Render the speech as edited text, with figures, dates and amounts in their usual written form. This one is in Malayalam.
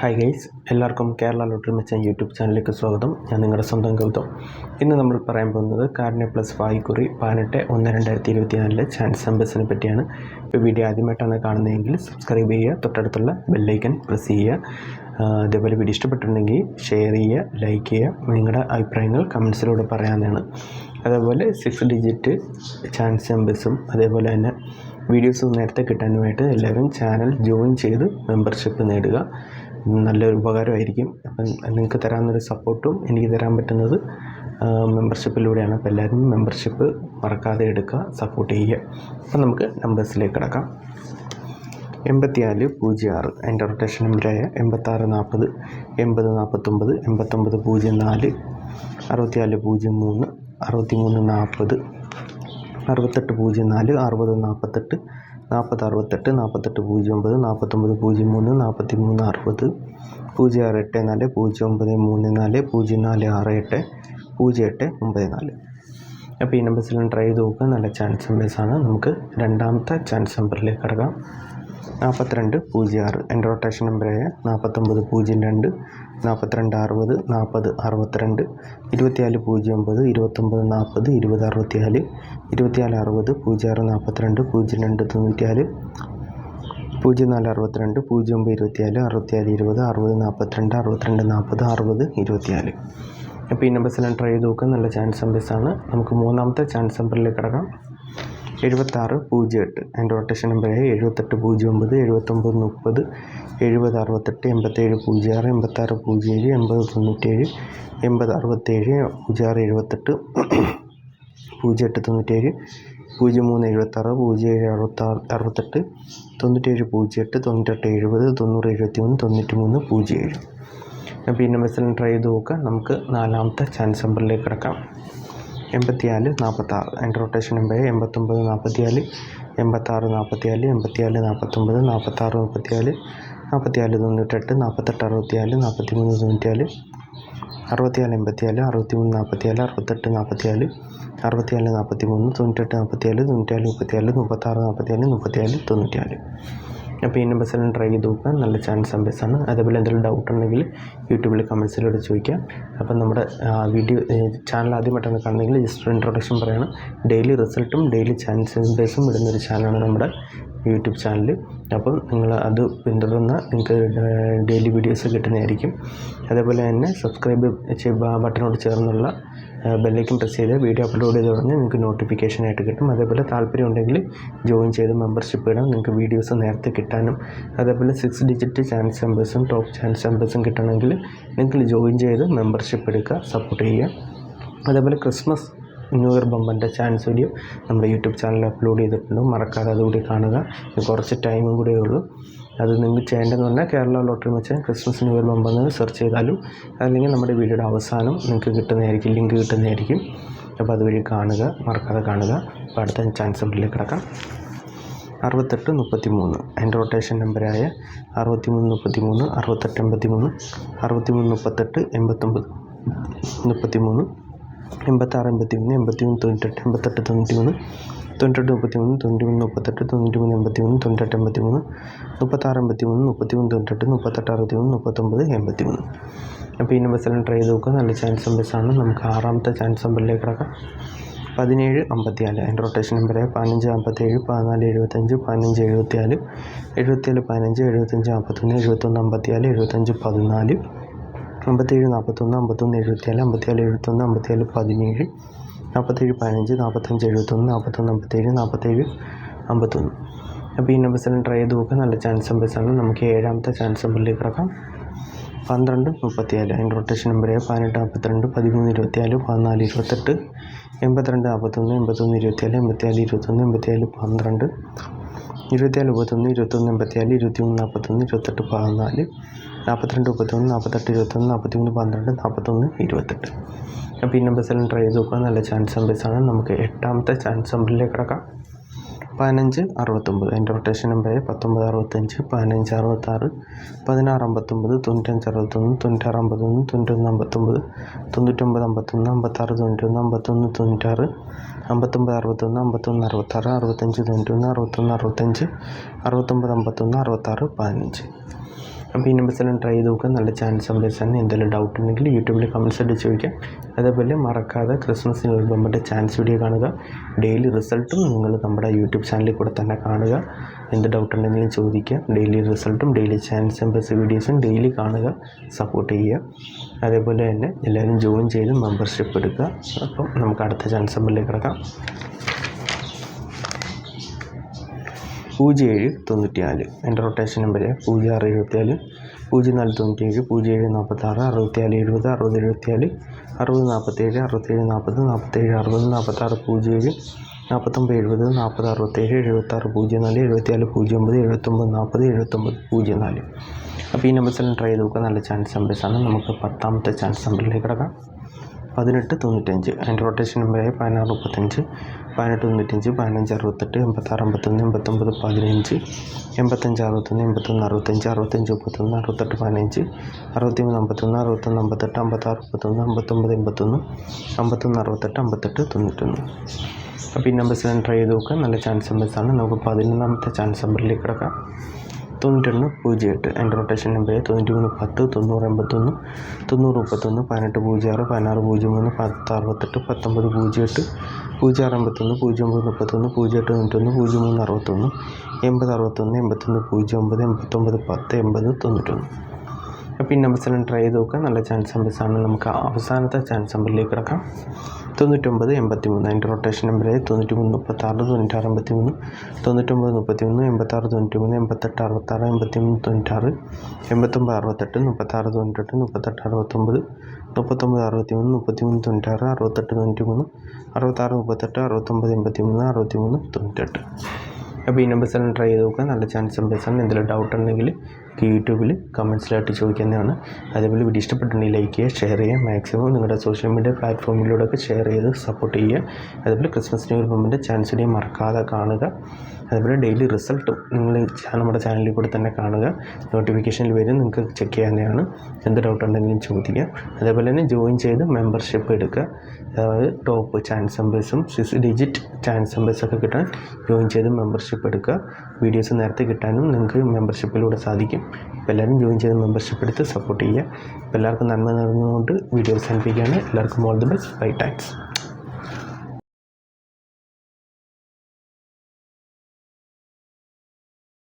ഹായ് ഗൈസ്, എല്ലാവർക്കും കേരള ലോട്ടറി മച്ചാൻ യൂട്യൂബ് ചാനലിലേക്ക് സ്വാഗതം. ഞാൻ നിങ്ങളുടെ സ്വന്തം ഗൗതം. ഇന്ന് നമ്മൾ പറയാൻ പോകുന്നത് കാരുണ്യ പ്ലസ് ഭാഗ്യക്കുറി 18/1/2024 ചാൻസ് നമ്പേഴ്സിനെ പറ്റിയാണ്. ഇപ്പോൾ വീഡിയോ ആദ്യമായിട്ടാണ് കാണുന്നതെങ്കിൽ സബ്സ്ക്രൈബ് ചെയ്യുക, തൊട്ടടുത്തുള്ള ബെല്ലൈക്കൻ പ്രസ് ചെയ്യുക. അതേപോലെ വീഡിയോ ഇഷ്ടപ്പെട്ടിട്ടുണ്ടെങ്കിൽ ഷെയർ ചെയ്യുക, ലൈക്ക് ചെയ്യുക. നിങ്ങളുടെ അഭിപ്രായങ്ങൾ കമൻസിലൂടെ പറയാവുന്നതാണ്. അതേപോലെ 6 ഡിജിറ്റ് ചാൻസ് നമ്പേഴ്സും അതേപോലെ തന്നെ വീഡിയോസ് നേരത്തെ കിട്ടാനുമായിട്ട് എല്ലാവരും ചാനൽ ജോയിൻ ചെയ്ത് മെമ്പർഷിപ്പ് നേടുക. നല്ലൊരു ഉപകാരമായിരിക്കും. അപ്പം നിങ്ങൾക്ക് തരാവുന്നൊരു സപ്പോർട്ടും എനിക്ക് തരാൻ പറ്റുന്നത് മെമ്പർഷിപ്പിലൂടെയാണ്. അപ്പോൾ എല്ലാവരും മെമ്പർഷിപ്പ് മറക്കാതെ എടുക്കുക, സപ്പോർട്ട് ചെയ്യുക. അപ്പം നമുക്ക് നമ്പേഴ്സിലേക്ക് കിടക്കാം. 8406 അതിൻ്റെ റൊട്ടേഷൻ നമ്പറായ 8640, 8049, 8904, 6403, 6340, 6804, 6048, 4068, 4809, 4903, 4360, 0684, 0934, 0468, 0894. അപ്പോൾ ഈ നമ്പേഴ്സിലും ട്രൈ ചെയ്ത് നോക്കുക. നല്ല ചാൻസ് നമ്പേഴ്സാണ്. നമുക്ക് രണ്ടാമത്തെ ചാൻസ് നമ്പറിലേക്ക് കിടക്കാം. 4206 എൻ്റെ റൊട്ടേഷൻ നമ്പറായ 4902, 4260, 4062, 2409, 2940, 2064, 2460, 0642, 0294, 0462, 0924, 6420, 6042, 6240, 6040, അപ്പോൾ ഈ നമ്പേഴ്സെല്ലാം ട്രൈ ചെയ്ത് നോക്കുക. നല്ല ചാൻസ് നമ്പേഴ്സാണ്. നമുക്ക് മൂന്നാമത്തെ ചാൻസ് നമ്പറിലേക്ക് കിടക്കാം. 7608 അതിൻ്റെ റൊട്ടേഷൻ നമ്പറായ 7809, 7930, 7068, 8706, 8607, 8097, 8067, 0678, 0897, 0376, 0768, 9708, 9870, 9071, 9307. അപ്പോൾ ഈ നമ്പേഴ്സെല്ലാം ട്രൈ ചെയ്ത് നോക്കുക. നമുക്ക് നാലാമത്തെ ചാൻസ് നമ്പറിലേക്ക് കിടക്കാം. 8446 അതിൻ്റെ റൊട്ടേഷൻ നമ്പറായ 8944, 8644, 8449, 4634, 4498, 4864, 4394, 6484, 6344, 6844, 6443, 9844, 9434, 3644, 3444. അപ്പോൾ ഈ നമ്പേഴ്സെല്ലാം ട്രൈ ചെയ്ത് നോക്കുക. നല്ല ചാൻസ് നമ്പേഴ്സാണ്. അതേപോലെ എന്തെങ്കിലും ഡൗട്ട് ഉണ്ടെങ്കിൽ യൂട്യൂബിൽ കമൻസിലൂടെ ചോദിക്കാം. അപ്പം നമ്മുടെ വീഡിയോ ചാനൽ ആദ്യമായിട്ടാണ് കാണുന്നതെങ്കിൽ ജസ്റ്റ് ഇൻട്രൊഡക്ഷൻ പറയണം. ഡെയിലി റിസൾട്ടും ഡെയിലി ചാൻസ് നമ്പേഴ്സും ഇടുന്നൊരു ചാനലാണ് നമ്മുടെ യൂട്യൂബ് ചാനൽ. അപ്പം നിങ്ങൾ അത് പിന്തുടർന്ന് നിങ്ങൾക്ക് ഡെയിലി വീഡിയോസ് കിട്ടുന്നതായിരിക്കും. അതേപോലെ തന്നെ സബ്സ്ക്രൈബ് ബട്ടണോട് ചേർന്നുള്ള ബെല്ലൈക്കൻ പ്രസ് ചെയ്ത് വീഡിയോ അപ്ലോഡ് ചെയ്ത് തുടങ്ങി നിങ്ങൾക്ക് നോട്ടിഫിക്കേഷനായിട്ട് കിട്ടും. അതേപോലെ താല്പര്യം ഉണ്ടെങ്കിൽ ജോയിൻ ചെയ്ത് മെമ്പർഷിപ്പ് ഇടാം. നിങ്ങൾക്ക് വീഡിയോസ് നേരത്തെ കിട്ടാനും അതേപോലെ 6 ഡിജിറ്റ് ചാൻസ് നമ്പേഴ്സും ടോപ്പ് ചാൻസ് നമ്പേഴ്സും കിട്ടണമെങ്കിൽ നിങ്ങൾ ജോയിൻ ചെയ്ത് മെമ്പർഷിപ്പ് എടുക്കുക, സപ്പോർട്ട് ചെയ്യുക. അതേപോലെ ക്രിസ്മസ് ന്യൂ ഇയർ ബമ്പറിൻ്റെ ചാൻസ് വീഡിയോ നമ്മുടെ യൂട്യൂബ് ചാനലിൽ അപ്ലോഡ് ചെയ്തിട്ടുണ്ട്. മറക്കാതെ അതുകൂടി കാണുക. കുറച്ച് ടൈമും കൂടിയേ ഉള്ളൂ. അത് നിങ്ങൾക്ക് ചെയ്യേണ്ടതെന്ന് പറഞ്ഞാൽ കേരള ലോട്ടറി മച്ചാൻ ക്രിസ്മസ് ന്യൂ ഇയർ ബമ്പെന്ന് സെർച്ച് ചെയ്താലും അല്ലെങ്കിൽ നമ്മുടെ വീഡിയോയുടെ അവസാനം നിങ്ങൾക്ക് കിട്ടുന്നതായിരിക്കും, ലിങ്ക് കിട്ടുന്നതായിരിക്കും. അപ്പോൾ അതുവഴി കാണുക, മറക്കാതെ കാണുക. അപ്പോൾ അടുത്ത ചാൻസ് നമ്പറിലേക്ക് കിടക്കാം. 6833 അതിൻ്റെ റൊട്ടേഷൻ നമ്പറായ 6333, 6883, 6338, 8933, 8683, 83, 98, 9893, 9833, 9338, 9383, 9883, 3683, 3398, 3863, 3863, അപ്പോൾ ഈ നമ്പേഴ്സെല്ലാം ട്രൈ ചെയ്ത് നോക്കുക. നല്ല ചാൻസ് നമ്പേഴ്സാണ്. നമുക്ക് ആറാമത്തെ ചാൻസ് നമ്പറിലേക്ക് കിടക്കാം. 1754 അതിൻ്റെ റൊട്ടേഷൻ നമ്പറായ 1557, 1475, 1574, 7715, 7541, 7154, 7514, 5741, 5174, 5471, 5717, 4715, 4571, 4157, 4751. അപ്പോൾ ഈ നമ്പേഴ്സെല്ലാം ട്രൈ ചെയ്ത് നോക്കുക. നല്ല ചാൻസ് നമ്പേഴ്സാണ്. നമുക്ക് ഏഴാമത്തെ ചാൻസ് നമ്പറിലേക്ക് കിടക്കാം. 1234 അതിൻ്റെ റൊട്ടേഷൻ നമ്പറായ 1842, 1324, 1428, 8241, 8124, 8421, 8412, 2431, 2184, 2341, 2814, 4231, 4821, 4312, 4128. അപ്പോൾ ഈ നമ്പേഴ്സെല്ലാം ട്രൈ ചെയ്ത് നോക്കുക. നല്ല ചാൻസ് നമ്പേഴ്സാണ്. നമുക്ക് എട്ടാമത്തെ ചാൻസ് നമ്പറിലേക്ക് കിടക്കാം. 1569 അതിൻ്റെ റൊട്ടേഷൻ നമ്പറായ 1965, 1566, 1659, 9561, 9651, 9159, 9951, 5691, 51, 91, 56, 59 61, 51 66, 65 91, 61 65, 69 51, 66, 15. അപ്പോൾ ഈ നമ്പേഴ്സെല്ലാം ട്രൈ ചെയ്ത് നോക്കുക. നല്ല ചാൻസ് നമ്പേഴ്സാണ്. എന്തെങ്കിലും ഡൗട്ട് ഉണ്ടെങ്കിൽ യൂട്യൂബിൽ കമൻസ് ആയിട്ട് ചോദിക്കാം. അതേപോലെ മറക്കാതെ ക്രിസ്മസിന് വരുമ്പോൾ ചാൻസ് വീഡിയോ കാണുക. ഡെയിലി റിസൾട്ടും നിങ്ങൾ നമ്മുടെ യൂട്യൂബ് ചാനലിൽ കൂടെ തന്നെ കാണുക. എന്ത് ഡൗട്ട് ഉണ്ടെങ്കിലും ചോദിക്കുക. ഡെയിലി റിസൾട്ടും ഡെയിലി ചാൻസ് നമ്പേഴ്സ് വീഡിയോസും ഡെയിലി കാണുക, സപ്പോർട്ട് ചെയ്യുക. അതേപോലെ തന്നെ എല്ലാവരും ജോയിൻ ചെയ്ത് മെമ്പർഷിപ്പ് എടുക്കുക. അപ്പം നമുക്ക് അടുത്ത ചാൻസ് നമ്പറിലേക്ക് കിടക്കാം. 0794 എൻ്റെ റൊട്ടേഷൻ നമ്പർ 0674 0497 0746 64 70 60 74 60 47 40 47 60 47 60 47 49 70 40 67 46 04 74 09 40 അപ്പോൾ ഈ നമ്പേഴ്സെല്ലാം ട്രൈ ചെയ്ത് നോക്കുക. നല്ല ചാൻസ് നമ്പേഴ്സാണ്. നമുക്ക് 10ാമത്തെ ചാൻസ് നമ്പറിലേക്ക് കിടക്കാം. 1895 അതിൻ്റെ റൊട്ടേഷൻ നമ്പറായ 1635 1895 1568 86 51 89 15 85 61 65 65 61 65 61 63 61 63 61 58 56 51 56 58 58 അപ്പോൾ ഈ നമ്പേഴ്സെല്ലാം ട്രൈ ചെയ്ത് നോക്കുക. നല്ല ചാൻസ് നമ്പേഴ്സാണ്. നമുക്ക് 11ാമത്തെ ചാൻസ് നമ്പറിലേക്ക് കിടക്കാം. 9108 അതിൻ്റെ റൊട്ടേഷൻ നമ്പർ 93 10 90 81 90 31 18 06 16 03 10 68 19 08 06 81 09 31 08 91 03 61 80 61 81 09 89 10 80 91. അപ്പോൾ ഈ നമ്പേഴ്സെല്ലാം ട്രൈ ചെയ്ത് നോക്കുക. നല്ല ചാൻസ് നമ്പേഴ്സാണ്. നമുക്ക് അവസാനത്തെ ചാൻസ് നമ്പറിലേക്ക് കിടക്കാം. 9983 അതിൻ്റെ റൊട്ടേഷൻ നമ്പർ 93 36 96 83 99 33 86 93 88 66 86 83 96 89 38 36 98 39 69 63 33 93 68 93 66 38 69 83 അപ്പോൾ ഈ നമ്പേഴ്സെല്ലാം ട്രൈ ചെയ്ത് നോക്കുക. നല്ല ചാൻസ് നമ്പേഴ്സാണ്. എന്തെങ്കിലും ഡൗട്ട് ഉണ്ടെങ്കിൽ യൂട്യൂബിൽ കമൻസിലായിട്ട് ചോദിക്കുന്നതാണ്. അതേപോലെ വീഡിയോ ഇഷ്ടപ്പെട്ടിട്ടുണ്ടെങ്കിൽ ലൈക്ക് ചെയ്യുക, ഷെയർ ചെയ്യുക. മാക്സിമം നിങ്ങളുടെ സോഷ്യൽ മീഡിയ പ്ലാറ്റ്ഫോമിലൂടെയൊക്കെ ഷെയർ ചെയ്ത് സപ്പോർട്ട് ചെയ്യുക. അതേപോലെ ക്രിസ്മസ് ന്യൂ ഇയർ മുമ്പിൻ്റെ ചാൻസ് വീഡിയോ മറക്കാതെ കാണുക. അതേപോലെ ഡെയിലി റിസൾട്ടും നിങ്ങൾ നമ്മുടെ ചാനലിൽ കൂടെ തന്നെ കാണുക. നോട്ടിഫിക്കേഷനിൽ വരും, നിങ്ങൾക്ക് ചെക്ക് ചെയ്യാവുന്നതാണ്. എന്ത് ഡൗട്ട് ഉണ്ടെങ്കിലും ചോദിക്കുക. അതേപോലെ തന്നെ ജോയിൻ ചെയ്ത് മെമ്പർഷിപ്പ് എടുക്കുക. അതായത് ടോപ്പ് ചാൻസ് നമ്പേഴ്സും 6 ഡിജിറ്റ് ചാൻസ് നമ്പേഴ്സൊക്കെ കിട്ടാൻ ജോയിൻ ചെയ്ത് മെമ്പർഷിപ്പ് എടുക്കുക. വീഡിയോസ് നേരത്തെ കിട്ടാനും നിങ്ങൾക്ക് മെമ്പർഷിപ്പിലൂടെ സാധിക്കും. അപ്പോൾ എല്ലാവരും ജോയിൻ ചെയ്ത് മെമ്പർഷിപ്പ് എടുത്ത് സപ്പോർട്ട് ചെയ്യുക. അപ്പോൾ എല്ലാവർക്കും നന്മ നേർന്നുകൊണ്ട് വീഡിയോ അവസാനിപ്പിക്കുകയാണ്. എല്ലാവർക്കും all the best. Bye. Thanks.